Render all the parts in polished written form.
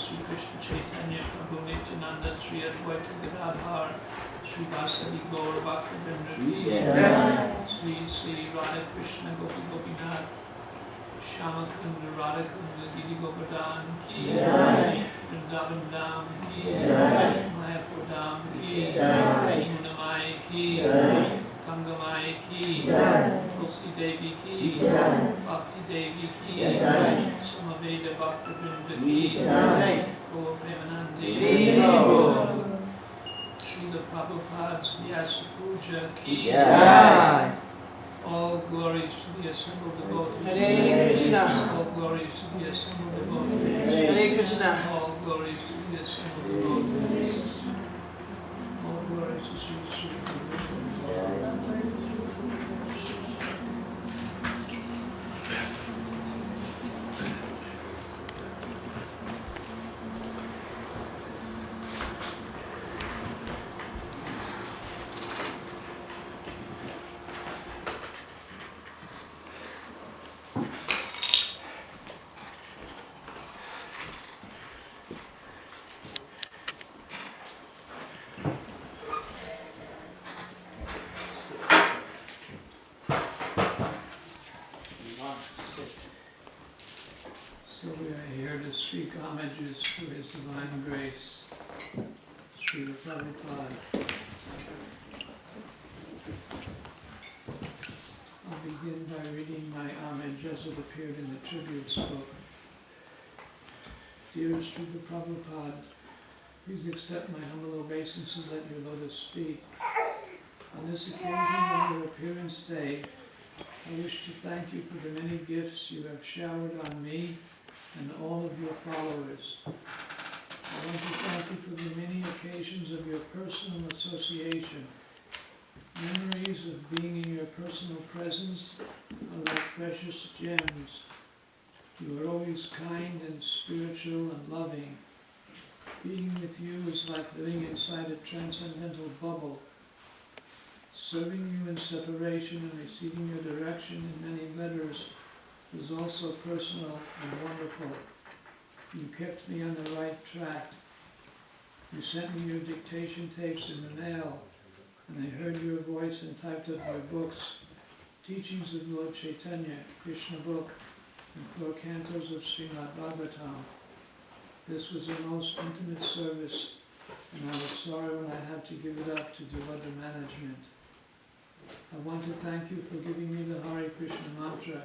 Sri Krishna Chaitanya Prabhu Nityananda Sri Advaita Gadadhar Sri Vasadi Gaur Bhaktivinoda Ki Sri Sri Radha Krishna Gopi Gopinath Shama Kunda Radha Kunda Giri Govardhan Ki Vrindavan Dham Ki Mayapur Dham Ki Munamai Ki Gangamai Ki Tulsi Devi Ki Bhakti Devi Ki Samaveda Bhaktivinoda Ki Gaur Premanandi Srila Prabhupada's Vyasa Puja Ki All glories to the assembled devotees. Hare Krishna. All glories to the assembled devotees. Hare Krishna. All glories to the assembled devotees. All glories to Sri Sri. So we are here to speak homages to His Divine Grace, Srila Prabhupada. I'll begin by reading my homage as it appeared in the tributes book. Dear Srila Prabhupada, please accept my humble obeisances at your lotus feet. On this occasion of your appearance day, I wish to thank you for the many gifts you have showered on me and all of your followers. I want to thank you for the many occasions of your personal association. Memories of being in your personal presence are like precious gems. You are always kind and spiritual and loving. Being with you is like living inside a transcendental bubble. Serving you in separation and receiving your direction in many letters was also personal and wonderful. You kept me on the right track. You sent me your dictation tapes in the mail, and I heard your voice and typed up your books, Teachings of Lord Chaitanya, Krishna book, and 4 cantos of Srimad Bhagavatam. This was a most intimate service, and I was sorry when I had to give it up to do other management. I want to thank you for giving me the Hare Krishna mantra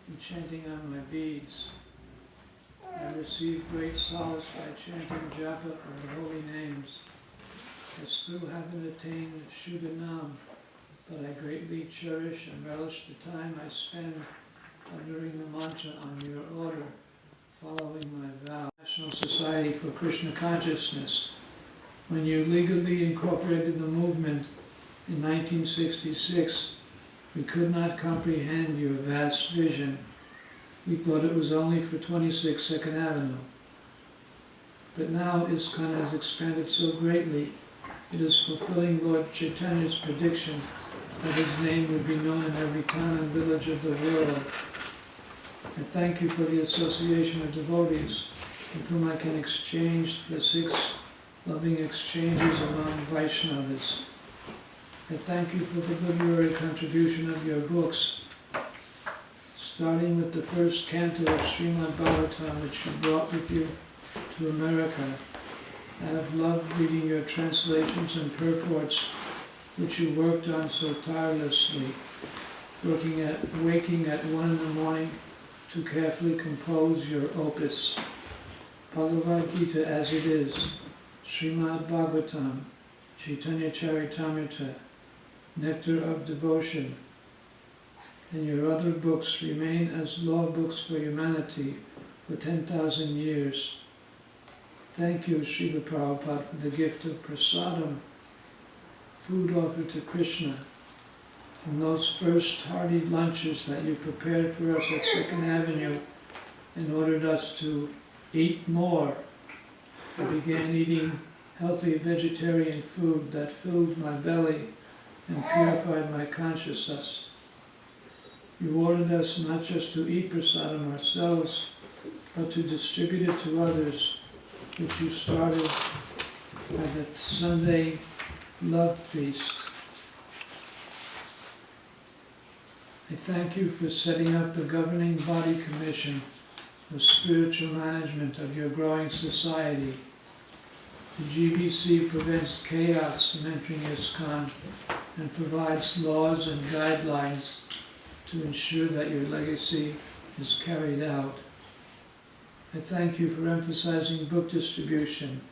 and chanting on my beads. I received great solace by chanting japa of the holy names. I still haven't attained Shuddhanam, but I greatly cherish and relish the time I spend uttering the mantra on your order, following my vow. National Society for Krishna Consciousness. When you legally incorporated the movement in 1966, we could not comprehend your vast vision. We thought it was only for 26 Second Avenue. But now ISKCON has expanded so greatly, it is fulfilling Lord Chaitanya's prediction that his name would be known in every town and village of the world. I thank you for the association of devotees with whom I can exchange the 6 loving exchanges among Vaishnavas. I thank you for the literary contribution of your books, starting with the first canto of Srimad Bhagavatam, which you brought with you to America. I have loved reading your translations and purports, which you worked on so tirelessly, waking at 1 in the morning to carefully compose your opus. Bhagavad Gita as it is, Srimad Bhagavatam, Chaitanya Charitamrita, Nectar of Devotion, and your other books remain as law books for humanity for 10,000 years. Thank you, Srila Prabhupada, for the gift of prasadam, food offered to Krishna, from those first hearty lunches that you prepared for us at 2nd Avenue and ordered us to eat more. I began eating healthy vegetarian food that filled my belly and purified my consciousness. You ordered us not just to eat prasadam ourselves, but to distribute it to others, which you started at the Sunday Love Feast. I thank you for setting up the governing body commission for spiritual management of your growing society. The GBC prevents chaos from entering ISKCON and provides laws and guidelines to ensure that your legacy is carried out. I thank you for emphasizing book distribution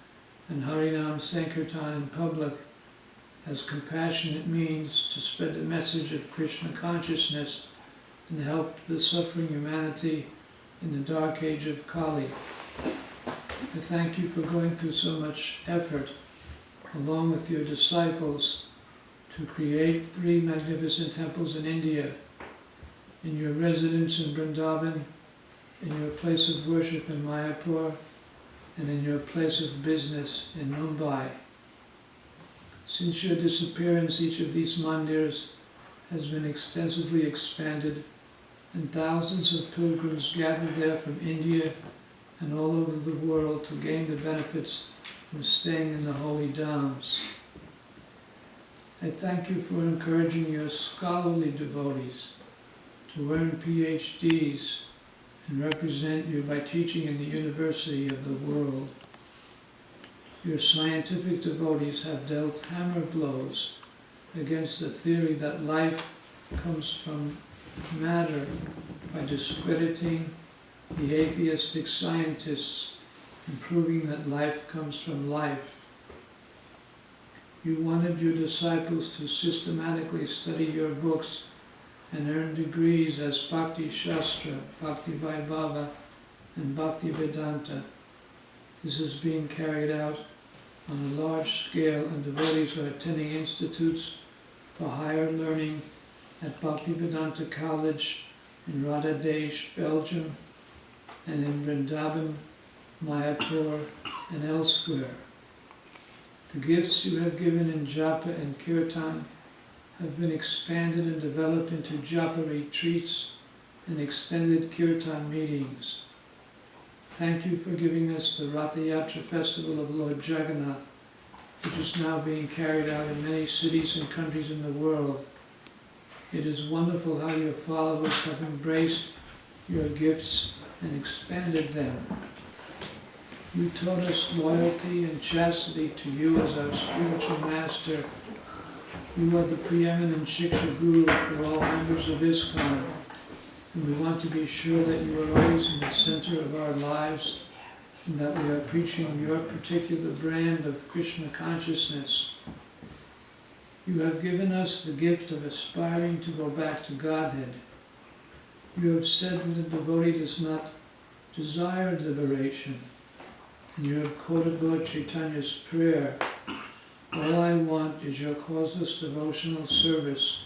and Harinam Sankirtan in public as compassionate means to spread the message of Krishna consciousness and help the suffering humanity in the dark age of Kali. I thank you for going through so much effort, along with your disciples, to create 3 magnificent temples in India, in your residence in Vrindavan, in your place of worship in Mayapur, and in your place of business in Mumbai. Since your disappearance, each of these mandirs has been extensively expanded, and thousands of pilgrims gathered there from India and all over the world to gain the benefits of staying in the holy dhams. I thank you for encouraging your scholarly devotees to earn PhDs and represent you by teaching in the university of the world. Your scientific devotees have dealt hammer blows against the theory that life comes from matter by discrediting the atheistic scientists and proving that life comes from life. You wanted your disciples to systematically study your books and earn degrees as Bhakti Shastra, Bhakti Vaibhava, and Bhakti Vedanta. This is being carried out on a large scale, and devotees are attending institutes for higher learning at Bhaktivedanta College in Radhadesh, Belgium, and in Vrindavan, Mayapur, and elsewhere. The gifts you have given in Japa and Kirtan have been expanded and developed into Japa retreats and extended Kirtan meetings. Thank you for giving us the Ratha Yatra festival of Lord Jagannath, which is now being carried out in many cities and countries in the world. It is wonderful how your followers have embraced your gifts and expanded them. You taught us loyalty and chastity to you as our spiritual master. You are the preeminent Shiksha Guru for all members of ISKCON, and we want to be sure that you are always in the center of our lives and that we are preaching your particular brand of Krishna consciousness. You have given us the gift of aspiring to go back to Godhead. You have said that the devotee does not desire liberation, and you have quoted Lord Chaitanya's prayer, "All I want is your causeless devotional service,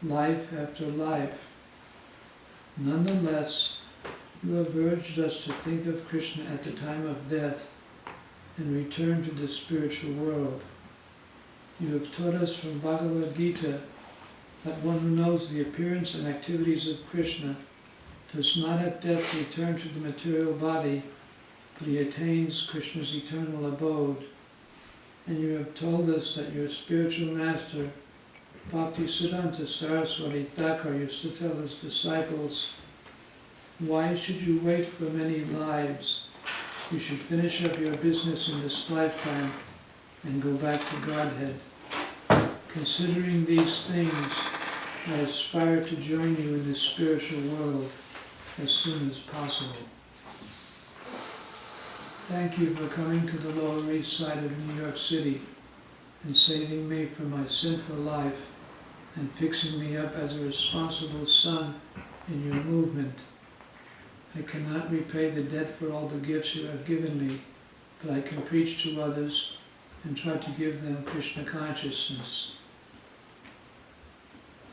life after life." Nonetheless, you have urged us to think of Krishna at the time of death and return to the spiritual world. You have taught us from Bhagavad Gita that one who knows the appearance and activities of Krishna does not at death return to the material body, but he attains Krishna's eternal abode. And you have told us that your spiritual master, Bhakti Siddhanta Saraswati Thakur, used to tell his disciples, "Why should you wait for many lives? You should finish up your business in this lifetime and go back to Godhead." Considering these things, I aspire to join you in this spiritual world as soon as possible. Thank you for coming to the Lower East Side of New York City and saving me from my sinful life and fixing me up as a responsible son in your movement. I cannot repay the debt for all the gifts you have given me, but I can preach to others and try to give them Krishna consciousness.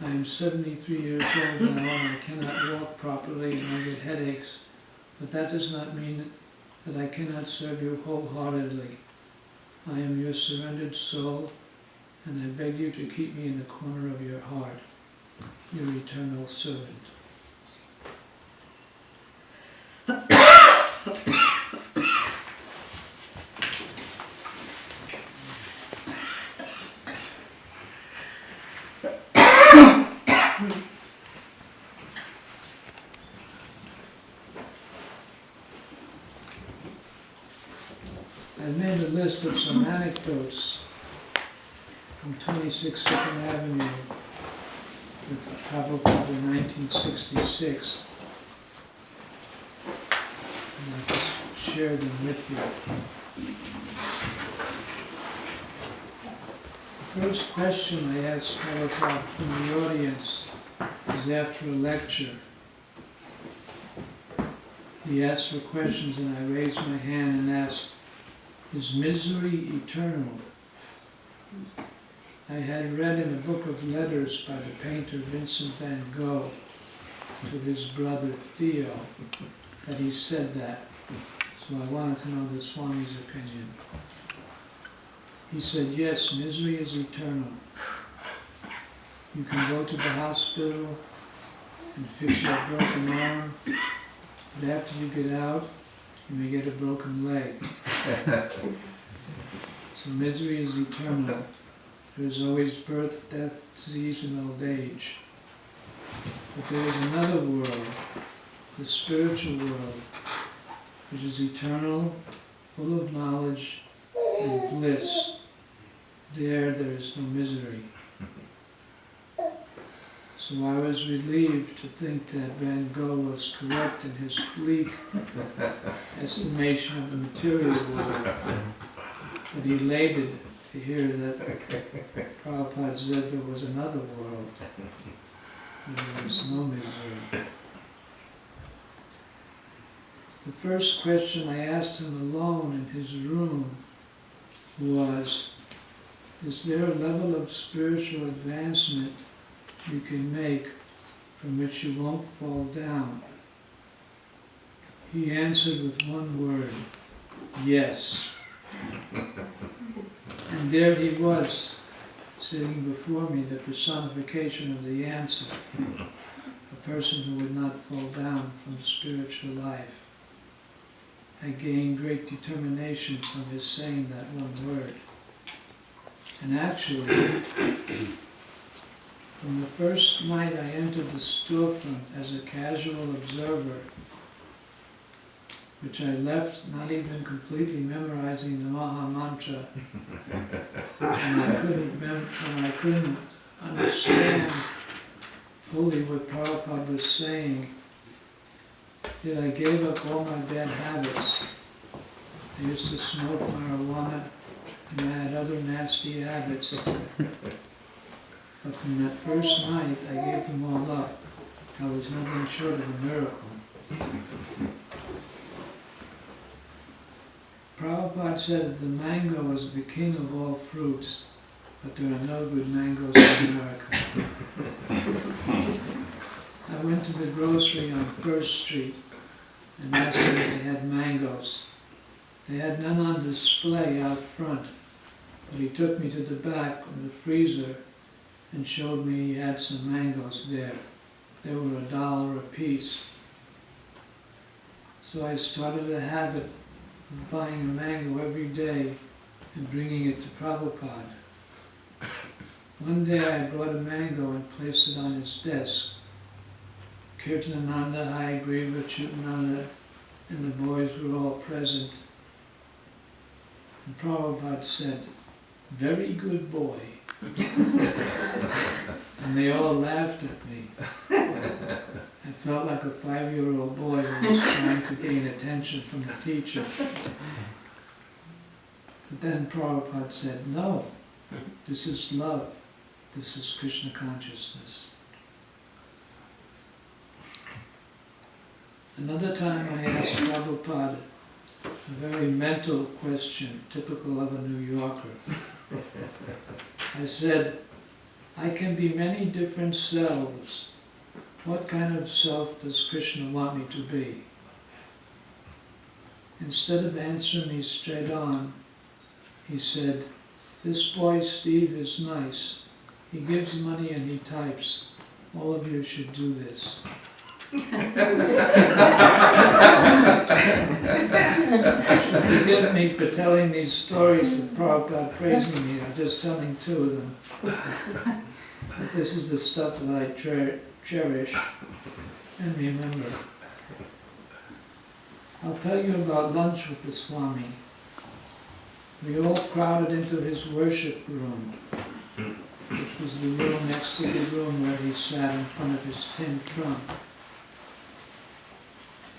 I am 73 years old now and I cannot walk properly and I get headaches, but that does not mean that I cannot serve you wholeheartedly. I am your surrendered soul, and I beg you to keep me in the corner of your heart, your eternal servant. I made a list of some anecdotes from 26 2nd Avenue with Prabhupada in 1966. And I just share them with you. The first question I asked Prabhupada from the audience is after a lecture. He asked for questions and I raised my hand and asked, is misery eternal? I had read in a book of letters by the painter Vincent van Gogh to his brother Theo that he said that. So I wanted to know the Swami's opinion. He said, yes, misery is eternal. You can go to the hospital and fix your broken arm, but after you get out, you may get a broken leg. So misery is eternal. There is always birth, death, disease, and old age. But there is another world, the spiritual world, which is eternal, full of knowledge and bliss. There is no misery. So I was relieved to think that Van Gogh was correct in his bleak estimation of the material world, but elated to hear that Prabhupada said there was another world, and there was no misery. The first question I asked him alone in his room was, is there a level of spiritual advancement you can make from which you won't fall down? He answered with one word, yes. And there he was, sitting before me, the personification of the answer, a person who would not fall down from spiritual life. I gained great determination from his saying that one word. And actually, from the first night I entered the storefront as a casual observer, which I left not even completely memorizing the Maha Mantra, and I couldn't understand fully what Prabhupada was saying, yet I gave up all my bad habits. I used to smoke marijuana, and I had other nasty habits. But from that first night, I gave them all up. I was nothing short of a miracle. Prabhupada said that the mango is the king of all fruits, but there are no good mangoes in America. I went to the grocery on First Street and asked them if they had mangoes. They had none on display out front, but he took me to the back of the freezer and showed me he had some mangoes there. They were $1 a piece. So I started a habit of buying a mango every day and bringing it to Prabhupada. One day I brought a mango and placed it on his desk. Kirtanananda, Hayagriva, Chutananda, and the boys were all present. And Prabhupada said, "Very good boy." And they all laughed at me. I felt like a 5-year-old boy who was trying to gain attention from the teacher. But then Prabhupada said, "No, this is love. This is Krishna consciousness." Another time I asked Prabhupada a very mental question, typical of a New Yorker. I said, "I can be many different selves. What kind of self does Krishna want me to be?" Instead of answering me straight on, he said, "This boy Steve is nice. He gives money and he types. All of you should do this." Forgive me for telling these stories of Prabhupada praising me. I'm just telling two of them. But this is the stuff that I cherish and remember. I'll tell you about lunch with the Swami. We all crowded into his worship room, which was the room next to the room where he sat in front of his tin trunk.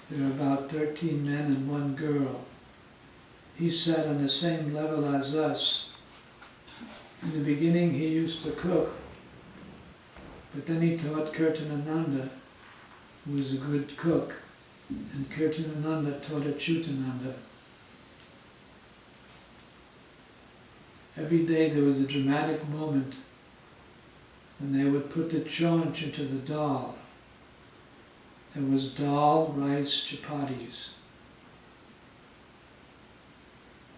There were about 13 men and 1 girl. He sat on the same level as us. In the beginning he used to cook, but then he taught Kirtanananda, who was a good cook, and Kirtanananda taught Achyutananda. Every day there was a dramatic moment when they would put the chaunch into the dal. There was dal, rice, chapatis.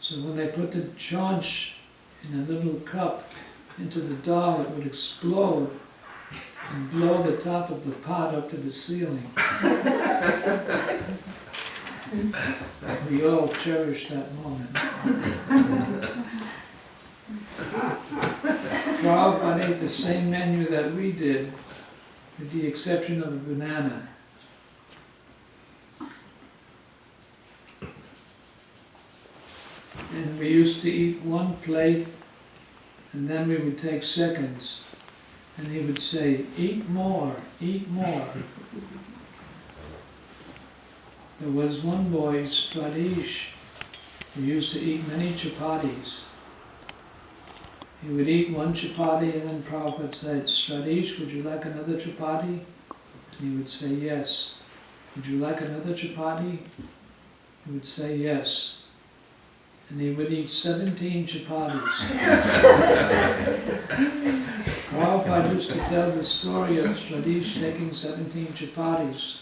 So when they put the chaunch in a little cup into the dal, it would explode and blow the top of the pot up to the ceiling. We all cherished that moment. Prabhupada ate the same menu that we did, with the exception of a banana. And we used to eat 1 plate, and then we would take seconds, and he would say, "Eat more, eat more." There was one boy, Sradish, who used to eat many chapatis. He would eat 1 chapati, and then Prabhupada said, "Sradish, would you like another chapati?" And he would say, "Yes." "Would you like another chapati?" He would say, "Yes." And he would eat 17 chapatis. Prabhupada used to tell the story of Sradish taking 17 chapatis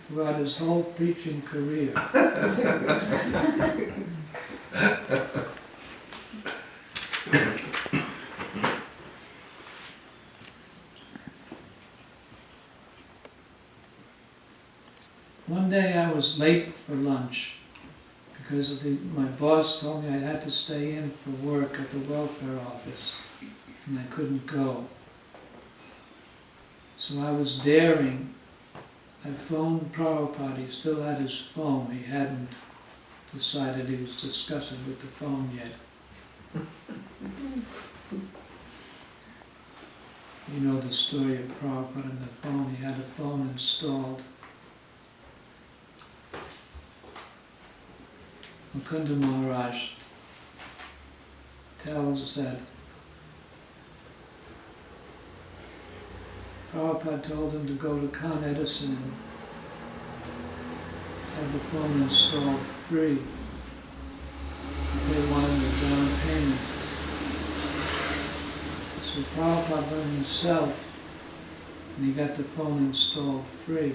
throughout his whole preaching career. One day I was late for lunch because my boss told me I had to stay in for work at the welfare office, and I couldn't go. So I was daring. I phoned Prabhupada. He still had his phone. He hadn't decided he was discussing with the phone yet. You know the story of Prabhupada and the phone. He had a phone installed. Mukunda Maharaj tells us that Prabhupada told him to go to Con Edison and have the phone installed free. They wanted a down payment. So Prabhupada went himself and he got the phone installed free.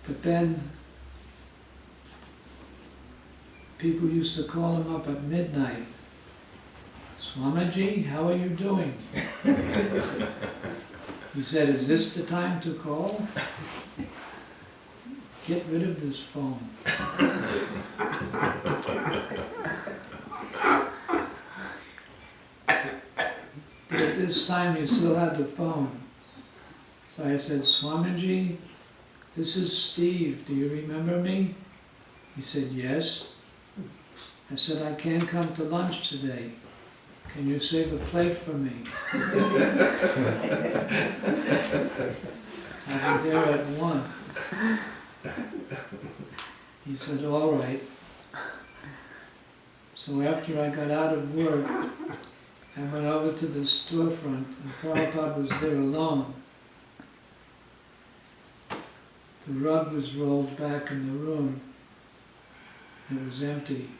But then people used to call him up at midnight. "Swamiji, how are you doing?" He said, "Is this the time to call? Get rid of this phone." But at this time he still had the phone. So I said, "Swamiji, this is Steve. Do you remember me?" He said, "Yes." I said, "I can't come to lunch today. Can you save a plate for me?" I'll be there at 1. He said, "All right." So after I got out of work, I went over to the storefront and Prabhupada was there alone. The rug was rolled back in the room. It was empty.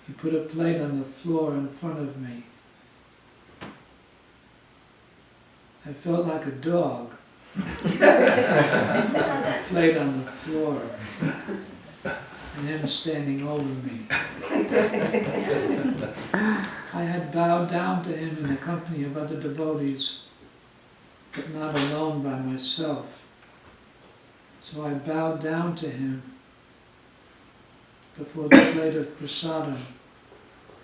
He put a plate on the floor in front of me. I felt like a dog. A plate on the floor. And him standing over me. I had bowed down to him in the company of other devotees, but not alone by myself. So I bowed down to him before the plate of prasadam,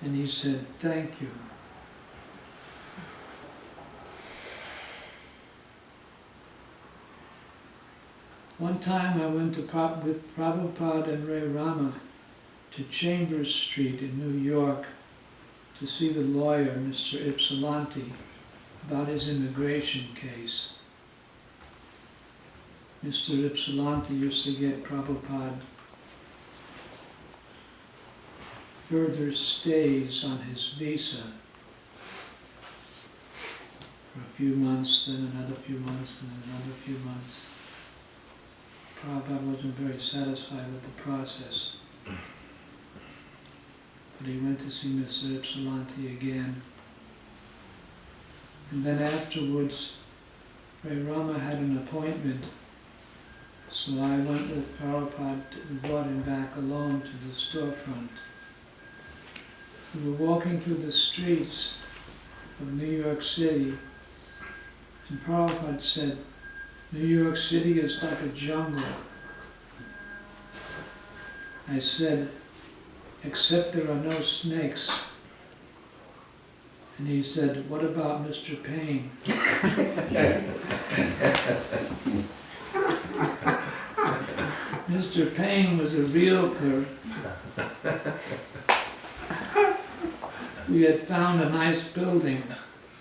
and he said, "Thank you." One time I went to with Prabhupada and Ray Rama to Chambers Street in New York to see the lawyer, Mr. Ypsilanti, about his immigration case. Mr. Ypsilanti used to get Prabhupada further stays on his visa for a few months, then another few months, and then another few months. Prabhupada wasn't very satisfied with the process. But he went to see Mr. Ypsilanti again. And then afterwards, Ray Rama had an appointment, so I went with Prabhupada. We brought him back alone to the storefront. We were walking through the streets of New York City, and Prabhupada said, "New York City is like a jungle." I said, "Except there are no snakes." And he said, "What about Mr. Payne?" Mr. Payne was a realtor. We had found a nice building,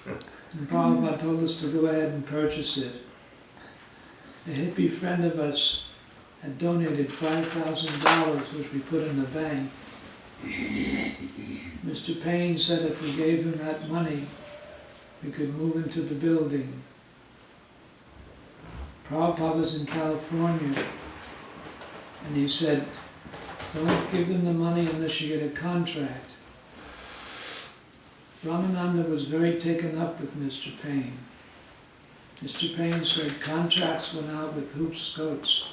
and Prabhupada told us to go ahead and purchase it. A hippie friend of us had donated $5,000, which we put in the bank. Mr. Payne said if we gave him that money, we could move into the building. Prabhupada was in California, and he said, "Don't give them the money unless you get a contract." Ramananda was very taken up with Mr. Payne. Mr. Payne said contracts went out with hoops goats.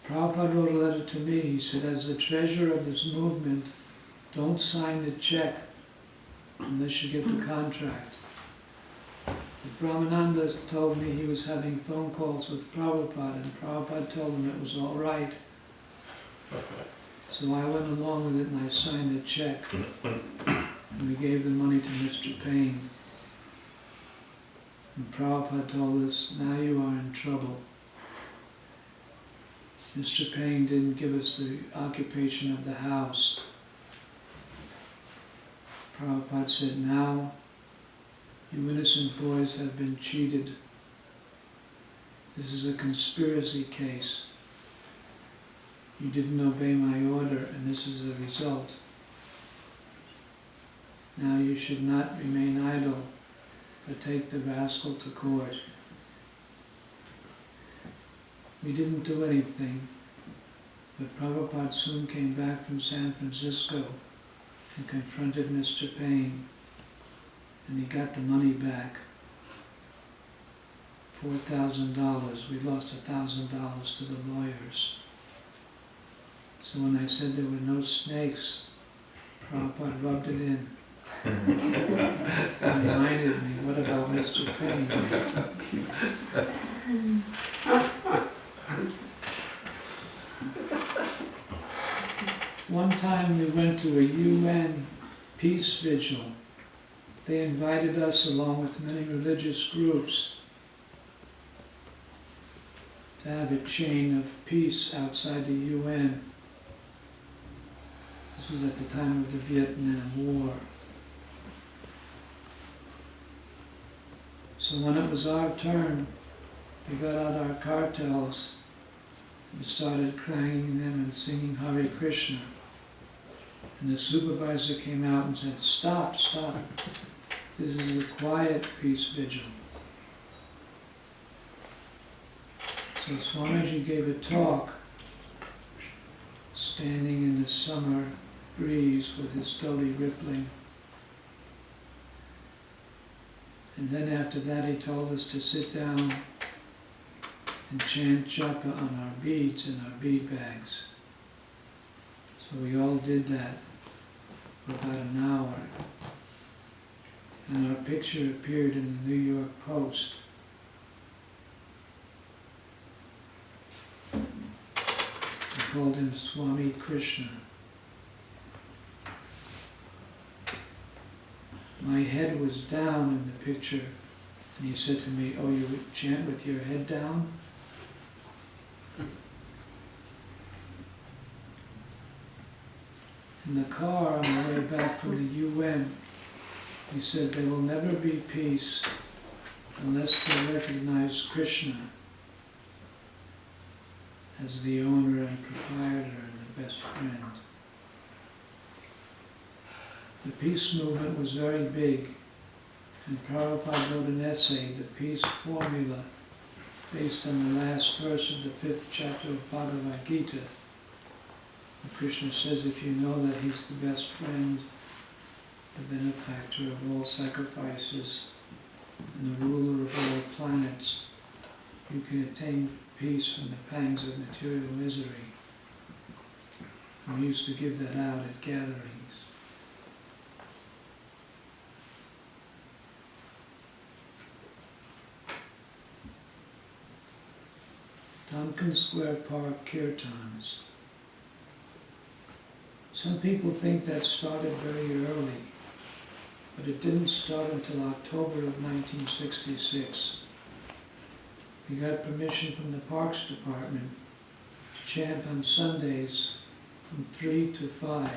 Prabhupada wrote a letter to me. He said, "As the treasurer of this movement, don't sign the check unless you get the contract." But Brahmananda told me he was having phone calls with Prabhupada, and Prabhupada told him it was all right. So I went along with it and I signed the check. And we gave the money to Mr. Payne. And Prabhupada told us, "Now you are in trouble." Mr. Payne didn't give us the occupation of the house. Prabhupada said, "Now you innocent boys have been cheated. This is a conspiracy case. You didn't obey my order, and this is the result. Now you should not remain idle, but take the rascal to court." We didn't do anything, but Prabhupada soon came back from San Francisco and confronted Mr. Payne, and he got the money back, $4,000. We lost $1,000 to the lawyers. So when I said there were no snakes, Prabhupada rubbed it in. And reminded me, what about Mr. Payne? One time we went to a UN peace vigil. They invited us along with many religious groups to have a chain of peace outside the UN. This was at the time of the Vietnam War. So when it was our turn, we got out our cartels and started clanging them and singing Hare Krishna. And the supervisor came out and said, "Stop, stop. This is a quiet peace vigil." So Swamiji gave a talk, standing in the summer breeze with his dhoti rippling. And then after that he told us to sit down and chant japa on our beads and our bead bags. So we all did that for about an hour. And our picture appeared in the New York Post. We called him Swami Krishna. My head was down in the picture, And he said to me, "Oh, you would chant with your head down?" In the car on the way back from the UN, he said there will never be peace unless they recognize Krishna as the owner and proprietor and the best friend. The peace movement was very big, and Prabhupada wrote an essay, The Peace Formula, based on the last verse of the 5th chapter of Bhagavad Gita. And Krishna says if you know that he's the best friend, the benefactor of all sacrifices, and the ruler of all planets, you can attain peace from the pangs of material misery. And we used to give that out at gatherings. Tompkins Square Park Kirtans. Some people think that started very early, but it didn't start until October of 1966. We got permission from the Parks Department to chant on Sundays from 3 to 5.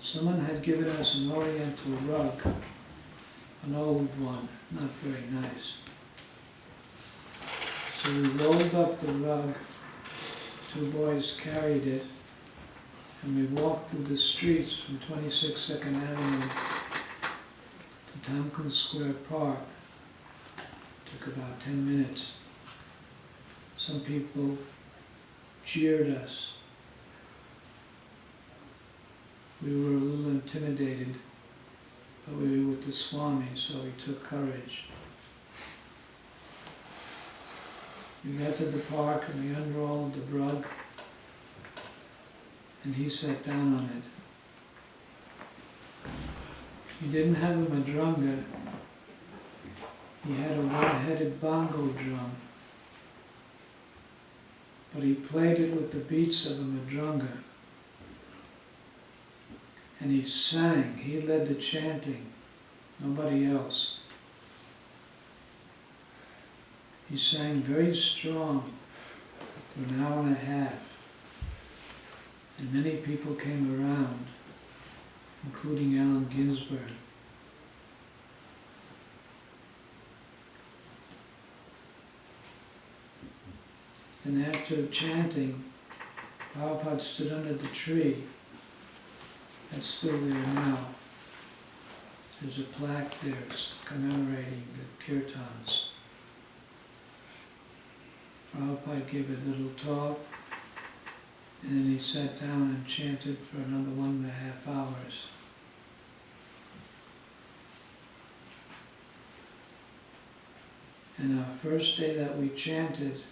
Someone had given us an oriental rug, an old one, not very nice. So we rolled up the rug, 2 boys carried it, and we walked through the streets from 26 2nd Avenue to Tompkins Square Park. Took about 10 minutes. Some people cheered us. We were a little intimidated, but we were with the Swami, so we took courage. We got to the park and we unrolled the rug, and he sat down on it. He didn't have a madrunga. He had a one-headed bongo drum, but he played it with the beats of a madrunga. And he sang. He led the chanting, nobody else. He sang very strong for an hour and a half, and many people came around, including Allen Ginsberg. And after chanting, Prabhupada stood under the tree. That's still there now. There's a plaque there commemorating the kirtans. Prabhupada gave a little talk, and then he sat down and chanted for another 1.5 hours. And our first day that we chanted,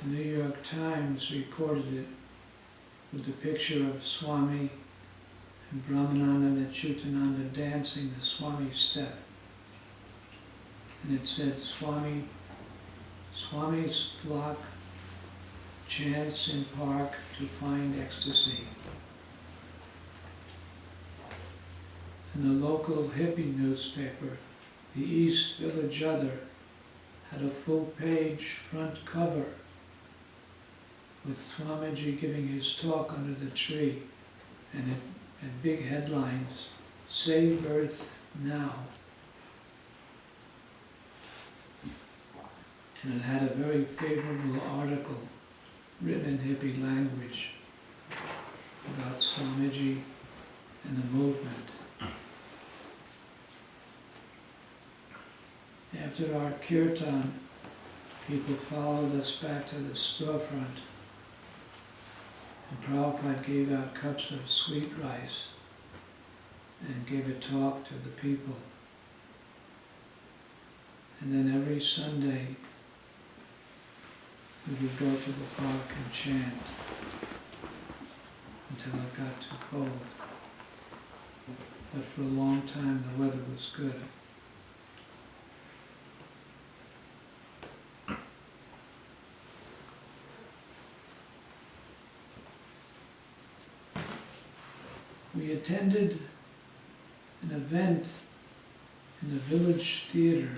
the New York Times reported it with the picture of Swami and Brahmananda and Achyutananda dancing the Swami step. And it said, Swami's flock chants in park to find ecstasy. And the local hippie newspaper, the East Village Other, had a full-page front cover with Swamiji giving his talk under the tree, and big headlines, "Save Earth Now." And it had a very favorable article written in hippie language about Swamiji and the movement. After our kirtan, people followed us back to the storefront, and Prabhupada gave out cups of sweet rice and gave a talk to the people. And then every Sunday, we would go to the park and chant until it got too cold. But for a long time, the weather was good. We attended an event in a village theater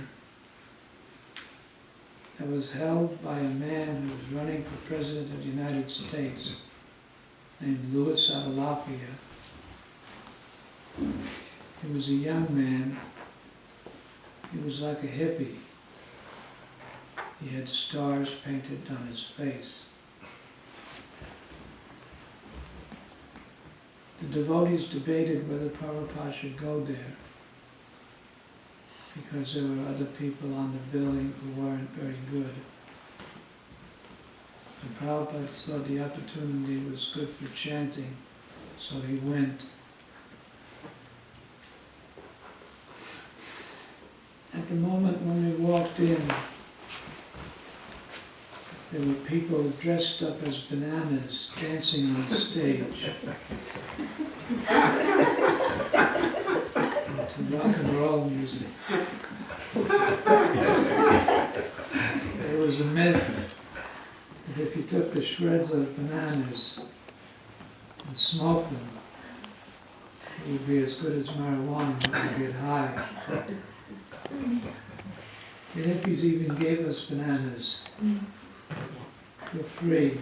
that was held by a man who was running for President of the United States, named Louis Avalafia. He was a young man. He was like a hippie. He had stars painted on his face. The devotees debated whether Prabhupada should go there because there were other people on the building who weren't very good. And Prabhupada thought the opportunity was good for chanting, so he went. At the moment when we walked in, there were people dressed up as bananas dancing on stage to rock and roll music. There was a myth that if you took the shreds of bananas and smoked them, it would be as good as marijuana, you would get high. The hippies even gave us bananas for free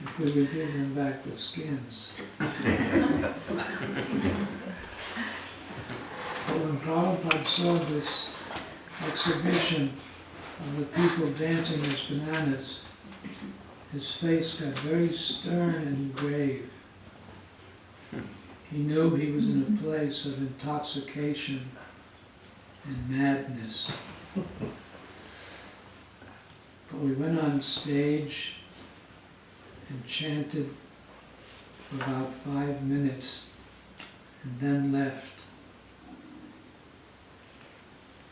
if we would give them back the skins. But when Prabhupada saw this exhibition of the people dancing as bananas, his face got very stern and grave. He knew he was in a place of intoxication and madness. But we went on stage and chanted for about 5 minutes and then left.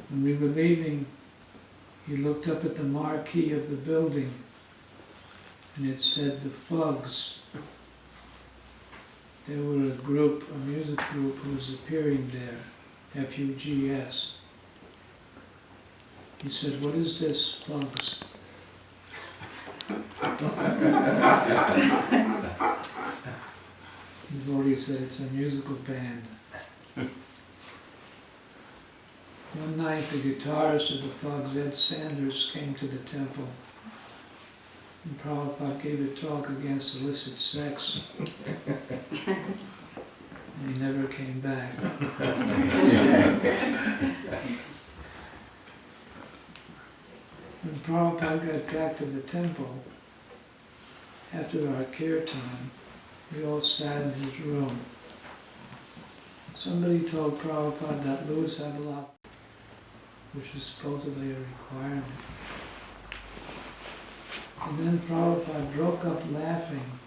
When we were leaving, he looked up at the marquee of the building and it said the Fugs. They were a group, a music group who was appearing there, F-U-G-S. He said, "What is this, Fugs?" The devotee said, "It's a musical band." One night, the guitarist of the Fugs, Ed Sanders, came to the temple, and Prabhupada gave a talk against illicit sex, and he never came back. When Prabhupada got back to the temple, after our kirtan, we all sat in his room. Somebody told Prabhupada that Louis Avalafia, which is supposedly a requirement. And then Prabhupada broke up laughing.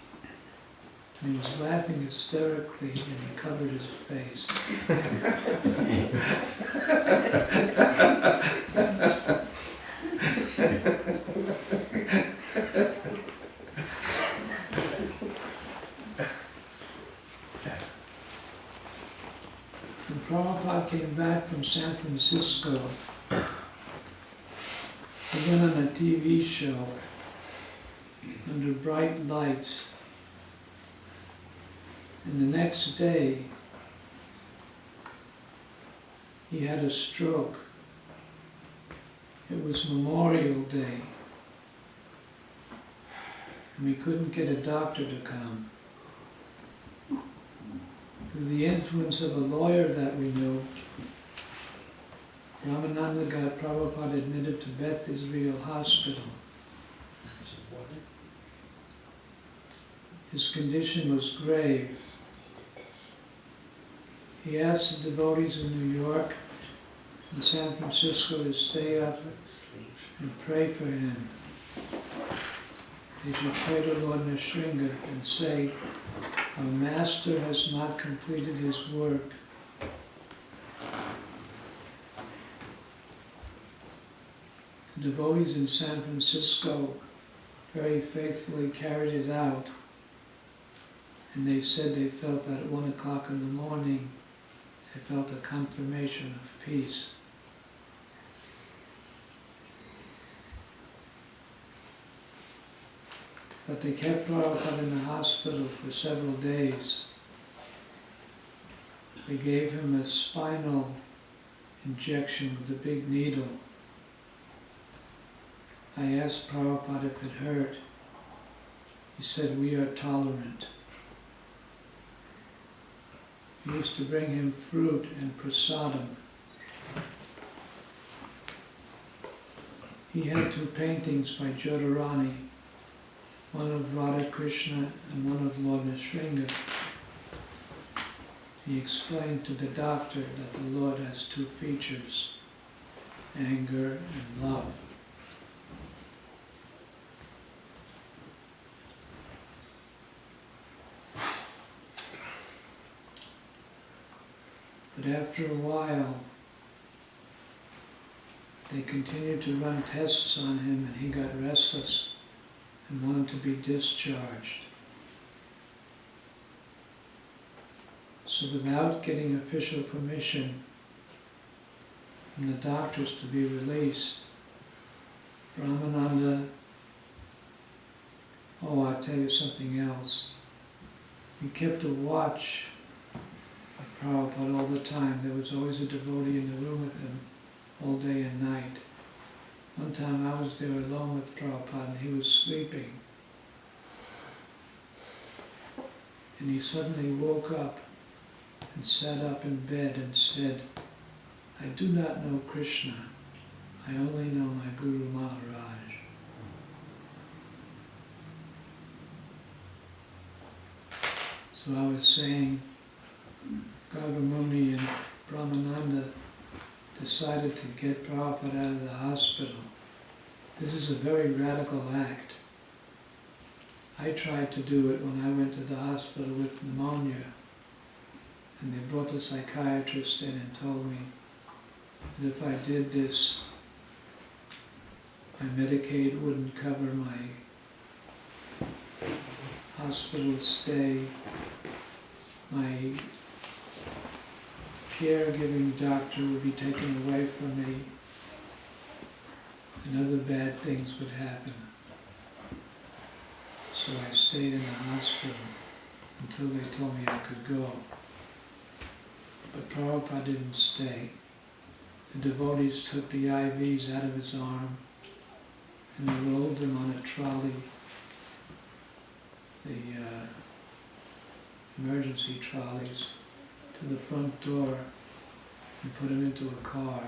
And he was laughing hysterically and he covered his face. When Prabhupada came back from San Francisco, he went on a TV show under bright lights. And the next day, he had a stroke. It was Memorial Day. And we couldn't get a doctor to come. Through the influence of a lawyer that we knew, Ramananda got Prabhupada admitted to Beth Israel Hospital. His condition was grave. He asked the devotees in New York and San Francisco to stay up and pray for him. They should pray to Lord Nrsimha and say, "Our Master has not completed his work. The devotees in San Francisco very faithfully carried it out, and they said they felt that at 1 o'clock in the morning they felt a confirmation of peace. But they kept Prabhupada in the hospital for several days. They gave him a spinal injection with a big needle. I asked Prabhupada if it hurt. He said, we are tolerant. We used to bring him fruit and prasadam. He had two paintings by Jodharani, one of Radha Krishna and one of Lord Nrsimha. He explained to the doctor that the Lord has two features, anger and love. But after a while, they continued to run tests on him and he got restless and wanted to be discharged. So without getting official permission from the doctors to be released, Brahmananda, I'll tell you something else. He kept a watch of Prabhupada all the time. There was always a devotee in the room with him all day and night. One time I was there alone with Prabhupada and he was sleeping. And he suddenly woke up and sat up in bed and said, I do not know Krishna, I only know my Guru Maharaj. So I was saying, Gargamuni and Brahmananda decided to get Prabhupada out of the hospital. This is a very radical act. I tried to do it when I went to the hospital with pneumonia, and they brought the psychiatrist in and told me that if I did this, my Medicaid wouldn't cover my hospital stay, my caregiving doctor would be taken away from me, and other bad things would happen. So I stayed in the hospital until they told me I could go. But Prabhupada didn't stay. The devotees took the IVs out of his arm and they rolled them on a trolley, the emergency trolleys, to the front door and put him into a car.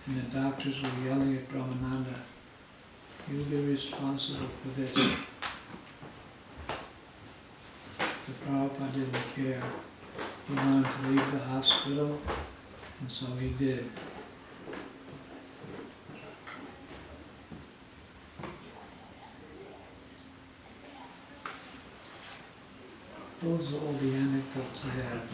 And the doctors were yelling at Brahmananda, you'll be responsible for this. But Prabhupada didn't care. He wanted to leave the hospital, and so he did. Those are all the anecdotes I have.